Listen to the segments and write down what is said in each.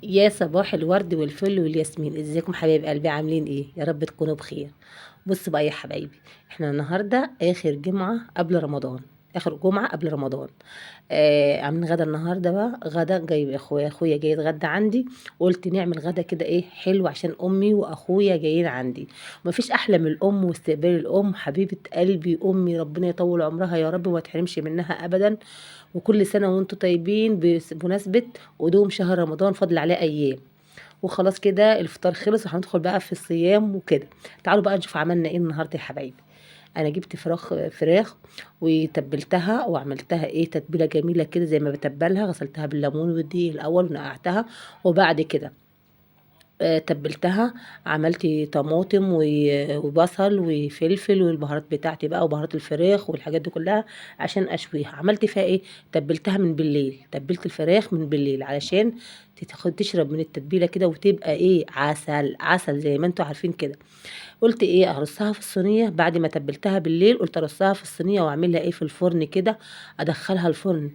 يا صباح الورد والفل والياسمين، ازيكم حبايب قلبي؟ عاملين ايه؟ يا رب تكونوا بخير. بصوا بقى يا حبايبي، احنا النهارده اخر جمعه قبل رمضان. اخر جمعه قبل رمضان. عاملين غدا النهارده بقى، غدا جاي اخويا جاي يتغدى عندي. قلت نعمل غدا كده ايه حلو عشان امي واخويا جايين عندي. ومفيش احلى من الام واستقبال الام، حبيبه قلبي امي، ربنا يطول عمرها يا رب وما تحرمش منها ابدا. وكل سنه وانتم طيبين بمناسبه قدوم شهر رمضان، فاضل عليه ايام. وخلاص كده الفطار خلص وهندخل بقى في الصيام وكده. تعالوا بقى نشوف عملنا ايه النهارده يا حبايبي. انا جبت فراخ وتبلتها وعملتها ايه تتبيله جميله كده زي ما بتبلها. غسلتها بالليمون والدقيق الاول ونقعتها. وبعد كده تبلتها. عملت طماطم وبصل وفلفل والبهارات بتاعتي بقى وبهارات الفراخ والحاجات دي كلها عشان اشويها. عملت فيها ايه؟ تبلتها من بالليل، تبلت الفراخ من بالليل علشان تشرب من التتبيله كده وتبقى ايه عسل عسل زي ما انتوا عارفين كده. قلت ايه ارصها في الصينيه بعد ما تبلتها بالليل، قلت ارصها في الصينيه واعملها ايه في الفرن كده. ادخلها الفرن،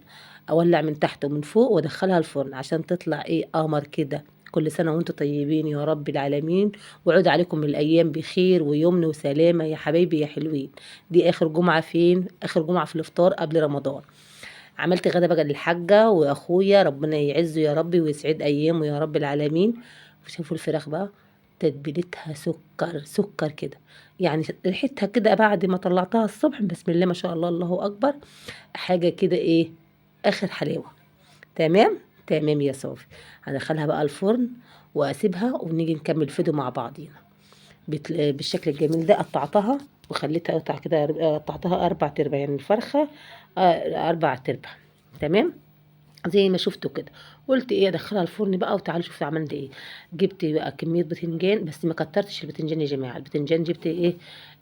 اولع من تحت ومن فوق وادخلها الفرن عشان تطلع ايه قمر كده. كل سنه وانتم طيبين يا رب العالمين، وعود عليكم الايام بخير ويمن وسلامه يا حبايبي يا حلوين. دي اخر جمعه فين؟ اخر جمعه في الافطار قبل رمضان. عملت غدا بقى للحاجه واخويا، ربنا يعزه يا رب ويسعد ايامه يا رب العالمين. شوفوا الفراخ بقى، تتبيلتها سكر سكر كده. يعني ريحتها كده بعد ما طلعتها الصبح، بسم الله ما شاء الله الله اكبر. حاجه كده ايه، اخر حلاوه. تمام. تمام يا صافي. هدخلها بقى الفرن واسيبها ونيجي نكمل فيديو مع بعضينا. بالشكل الجميل ده قطعتها وخليتها قطع كده، قطعتها اربع تربع يعني الفرخه. اربع تربع. تمام. زي ما شفتوا كده. قلت ايه ادخلها الفرن بقى وتعالوا شوفوا عملت ايه. جبت بقى كميه بتنجان، بس ما كترتش البتنجان يا جماعه. البتنجان جبت ايه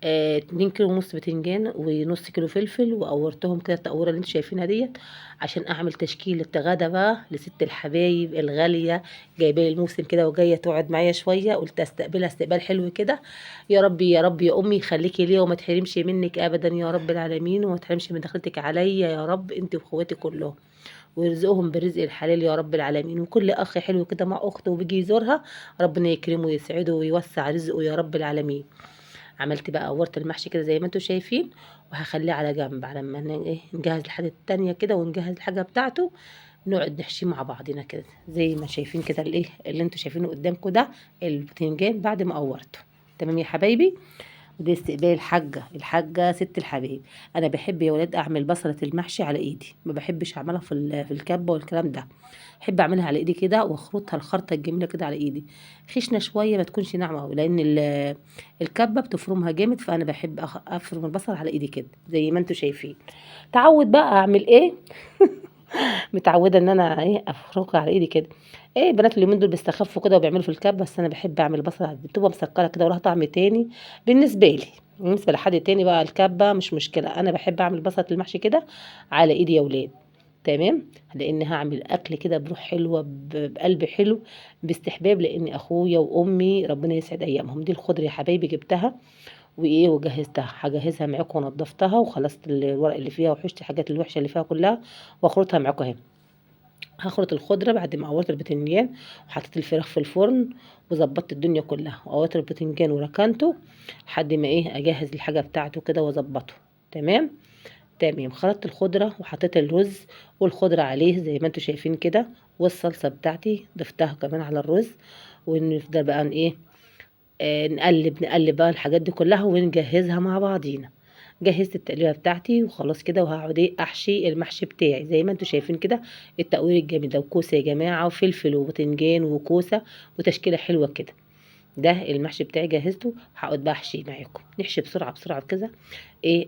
2 كيلو ونص بتنجان ونص كيلو فلفل، وقورتهم كده التقوره اللي انتوا شايفينها ديت عشان اعمل تشكيله غدا بقى لست الحبايب الغاليه. جايبه لي الموسم كده وجايه تقعد معايا شويه، قلت استقبلها استقبال حلو كده. يا رب يا رب يا امي خليكي ليا وما تحرمش منك ابدا يا رب العالمين، وما تحرمش من دخلتك عليا يا رب انت واخواتي كلهم. ويرزقهم بالرزق الحلال يا رب العالمين. وكل اخ حلو كده مع اخته وبيجي يزورها، ربنا يكرمه ويسعده ويوسع رزقه يا رب العالمين. عملت بقى قورت المحشي كده زي ما انتم شايفين، وهخليه على جنب على ما ايه نجهز الحاجه التانية كده ونجهز الحاجه بتاعته. نقعد نحشيه مع بعضنا كده زي ما شايفين كده الايه اللي انتم شايفينه قدامكم ده، البتنجان بعد ما قورته. تمام يا حبايبي. ودي استقبال الحاجة ست الحبايب. انا بحب يا ولاد اعمل بصلة المحشي على ايدي، ما بحبش اعملها في الكبة والكلام ده. احب اعملها على ايدي كده واخرطها الخرطة الجميلة كده على ايدي. خشنة شوية، ما تكونش ناعمة قوي، لان الكبة بتفرمها جامد، فانا بحب افرم البصل على ايدي كده زي ما انتوا شايفين. تعود بقى اعمل ايه متعوده ان انا ايه افركها على ايدي كده. ايه بنات اليومين دول بيستخفوا كده وبيعملوا في الكب، بس انا بحب اعمل بصله بتبقى مسكره كده ولها طعم تاني. بالنسبه لي، بالنسبه لحد تاني بقى الكبه مش مشكله، انا بحب اعمل بصله المحشي كده على ايدي يا ولاد. تمام. لان هعمل اكل كده بروح حلوه بقلب حلو باستحباب، لان اخويا وامي ربنا يسعد ايامهم. دي الخضره يا حبايبي جبتها وايه وجهزتها، هجهزها معاكم ونضفتها وخلصت الورق اللي فيها وحشت الحاجات الوحشه اللي فيها كلها واخرطها معاكم اهي. هخلط الخضرة بعد ما قورت البتنجان وحطيت الفراخ في الفرن وظبطت الدنيا كلها، وقورت البتنجان وركنته لحد ما ايه اجهز الحاجة بتاعته كده واظبطه. تمام. تمام. خلطت الخضرة وحطيت الرز والخضرة عليه زي ما انتوا شايفين كده، والصلصة بتاعتي ضفتها كمان على الرز. ونفضل بقى ايه نقلب بقى الحاجات دي كلها ونجهزها مع بعضينا. جهزت التقليبه بتاعتي وخلاص كده، وهقعد ايه احشي المحشي بتاعي زي ما انتوا شايفين كده. التقوير الجميل ده وكوسه يا جماعه وفلفل وبتنجان وكوسه وتشكيله حلوه كده. ده المحشي بتاعي جهزته، هقعد بقى احشي معاكم. نحشي بسرعه بسرعه كده. ايه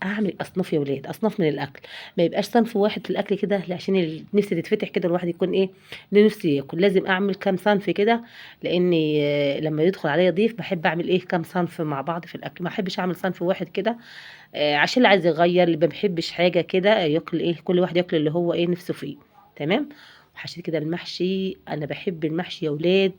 اعمل اصناف يا ولاد، اصناف من الاكل. ما يبقاش صنف واحد في الاكل كده عشان النفس تتفتح كده الواحد يكون ايه لنفسي ياكل. لازم اعمل كام صنف كده، لاني لما يدخل عليا ضيف بحب اعمل ايه كام صنف مع بعض في الاكل. ما احبش اعمل صنف واحد كده عشان اللي عايز يغير، اللي ما بيحبش حاجه كده ياكل ايه كل واحد ياكل اللي هو ايه نفسه فيه. تمام. وحشيت كده المحشي. انا بحب المحشي يا ولاد،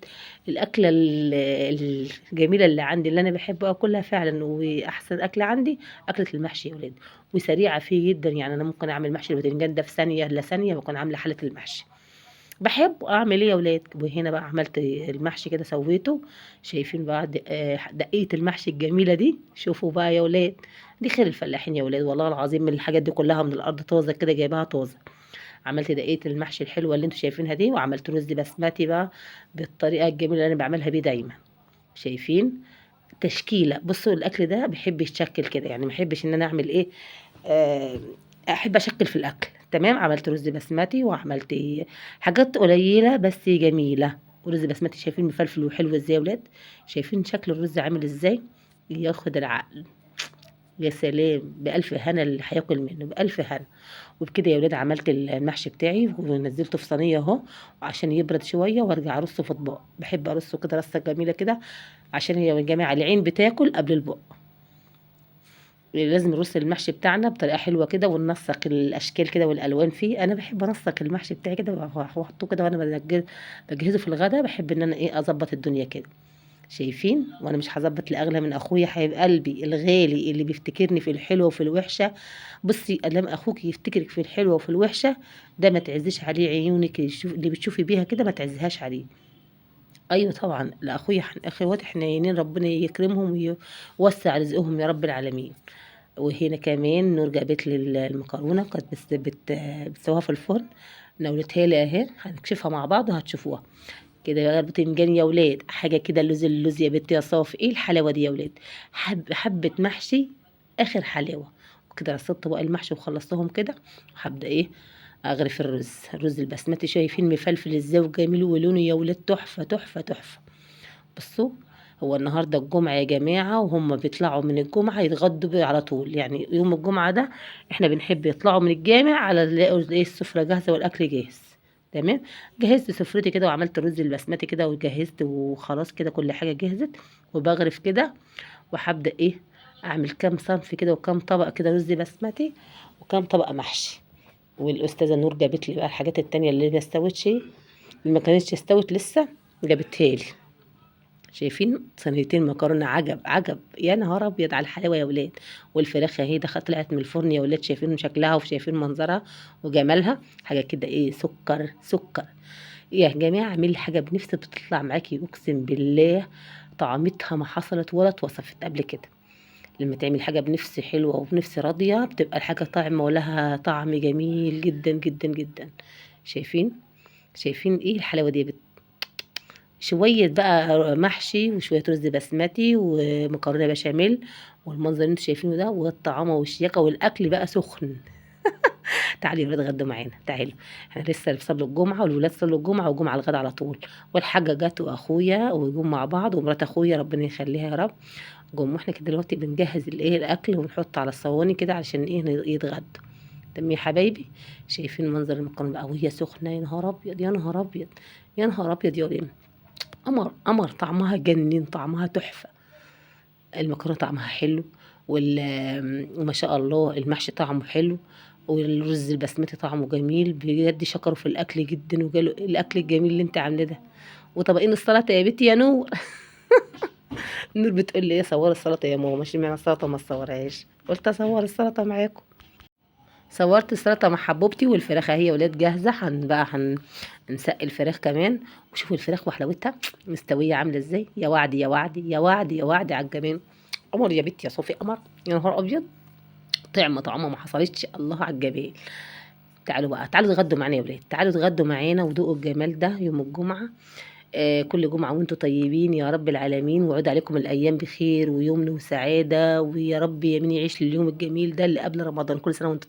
الاكله الجميله اللي عندي اللي انا بحب اكلها فعلا، واحسن اكله عندي اكله المحشي يا ولاد. وسريعه فيه جدا، يعني انا ممكن اعمل محشي الباذنجان ده في ثانيه الا ثانيه واكون عامله حله المحشي. باحب أعمل إيه يا ولاد، وهنا بقى عملت المحشي كده سويته، شايفين بقى دقية المحشي الجميلة دي، شوفوا بقى يا ولاد، دي خير الفلاحين يا ولاد والله العظيم، من الحاجات دي كلها من الأرض طازة كده جايباها طازة. عملت دقية المحشي الحلوة اللي انتم شايفينها دي، وعملت رز بسمتي بقى بالطريقة الجميلة اللي أنا باعملها بيه دايمًا، شايفين؟ تشكيلة، بصوا الأكل ده بيحب يتشكل كده، يعني ما احبش إن أنا أعمل إيه، آآ أحب أشكِّل في الأكل، تمام، عملت رز بسمتي وعملت حاجات قليلة بس جميلة، ورز بسمتي شايفين مفلفل وحلو إزاي يا ولاد، شايفين شكل الرز عامل إزاي، ياخد العقل، يا سلام! بألف هنا اللي هياكل منه، بألف هنا. وبكده يا ولاد عملت المحشي بتاعي ونزّلته في صينية أهو، وعشان يبرد شوية وارجع أرصه في أطباق، باحب أرصه كده رصة جميلة كده، عشان هي يا جماعة العين بتاكل قبل البُق. لازم نرص المحشي بتاعنا بطريقة حلوة كده وننسق الأشكال كده والألوان فيه، أنا باحب أنسق المحشي بتاعي كده واحطه كده وأنا باجهزه في الغدا، باحب إن أنا إيه أضبّط الدنيا كده، شايفين؟ وأنا مش هاضبّط لأغلى من أخويا حبيب قلبي الغالي اللي بيفتكرني في الحلوة وفي الوحشة، بُصّي أدام أخوكِ يفتكرِك في الحلوة وفي الوحشة، ده ما تعزّيش عليه عيونِك اللي بتشوفي بيها كده ما تعزّيهاش عليه. أيوه طبعًا، لأخويا أخواتي حنيّنين ربنا يكرمهم ويوسّع رزقهم يا رب العالمين. وهنا كمان نور جابت لي المكرونة كانت بتسوّيها في الفرن، ناولتها لي أهي، هنكشفها مع بعض وهتشوفوها. كده بقى البتنجان يا ولاد حاجة كده اللوز اللوز يا بنتي يا صافي، إيه الحلاوة دي يا ولاد، حبة محشي آخر حلاوة. وكده رصيت طبق المحشي وخلّصتهم كده، وهابدأ إيه أغرف الرز البسمتي شايفين مفلفل إزاي وجميل ولونه يا ولاد تحفة، تحفة، تحفة. بصوا هو النهارده الجمعة يا جماعة وهم بيطلعوا من الجمعة يتغدوا بيه على طول، يعني يوم الجمعة ده احنا بنحب يطلعوا من الجامع على يلاقوا ايه السفرة جاهزة والأكل جاهز، تمام. جهزت سفرتي كده وعملت الرز البسمتي كده وجهزت وخلاص كده كل حاجة جهزت، وبغرف كده وهبدأ ايه أعمل كام صنف كده وكام طبق كده رز بسمتي وكام طبق محشي. والأستاذة نور جابت لي بقى الحاجات التانية اللي ما استوتش، اللي ما كانتش استوت لسه جابتها لي، شايفين صينيتين مكرونة عجب عجب، يا نهار أبيض على الحلاوة يا ولاد. والفراخ أهي طلعت من الفرن يا ولاد، شايفين شكلها وشايفين منظرها وجمالها، حاجة كده إيه سكر سكر. يا جماعة اعملي حاجة بنفسك بتطلع معاكي أقسم بالله طعمتها ما حصلت ولا اتوصفت قبل كده. لما تعمل حاجة بنفس حلوة وبنفس راضية بتبقى الحاجة طعم ولها طعم جميل جدا جدا جدا. شايفين شايفين ايه الحلاوة دي يا بت، شوية بقى محشي وشوية رز بسمتي ومكرونة بشاميل، والمنظر اللي انتوا شايفينه ده والطعامة والشياكة والأكل بقى سخن. تعالوا يا ولاد اتغدوا معانا تعالوا، احنا لسه بنصلي الجمعة والولاد صلوا الجمعة وجم على الغدا على طول، والحاجة جت وأخويا وجم مع بعض ومرات أخويا ربنا يخليها يا رب، جم واحنا كده دلوقتي بنجهز الايه الأكل ونحط على الصواني كده علشان ايه يتغدوا. تمام يا حبايبي، شايفين منظر المكرونة بقى وهي سخنة، يا نهار أبيض يا نهار أبيض يا نهار أبيض يا ولاد، قمر قمر طعمها جنين طعمها تحفة. المكرونة طعمها حلو وما شاء الله المحشي طعمه حلو، والرز البسمتي طعمه جميل بجد، شكروا في الأكل جدا وقالوا إيه الأكل الجميل اللي انت عاملاه ده. وطبقين السلطة يا بنتي يا نور. نور بتقول لي ايه صوري السلطة يا ماما، مش معنى السلطة ما تصورهاش، قلت اصور السلطة معاكم. صورت السلطة مع حبوبتي والفراخ اهي يا ولاد جاهزة، هنسقي الفراخ كمان، وشوفوا الفراخ وحلاوتها مستوية عاملة ازاي، يا وعدي يا وعدي يا وعدي يا وعدي على الجمال. قمر يا بنتي يا صوفي قمر، يا نهار ابيض، طعمة ما حصلتش، الله على الجمال. تعالوا بقى تعالوا اتغدوا معانا يا ولاد، تعالوا اتغدوا معانا وذوقوا الجمال ده يوم الجمعة. كل جمعة وانتم طيبين يا رب العالمين، ويعود عليكم الأيام بخير ويمن وسعادة، ويا رب يمين يعيش لليوم الجميل ده اللي قبل رمضان، كل سنة وانتم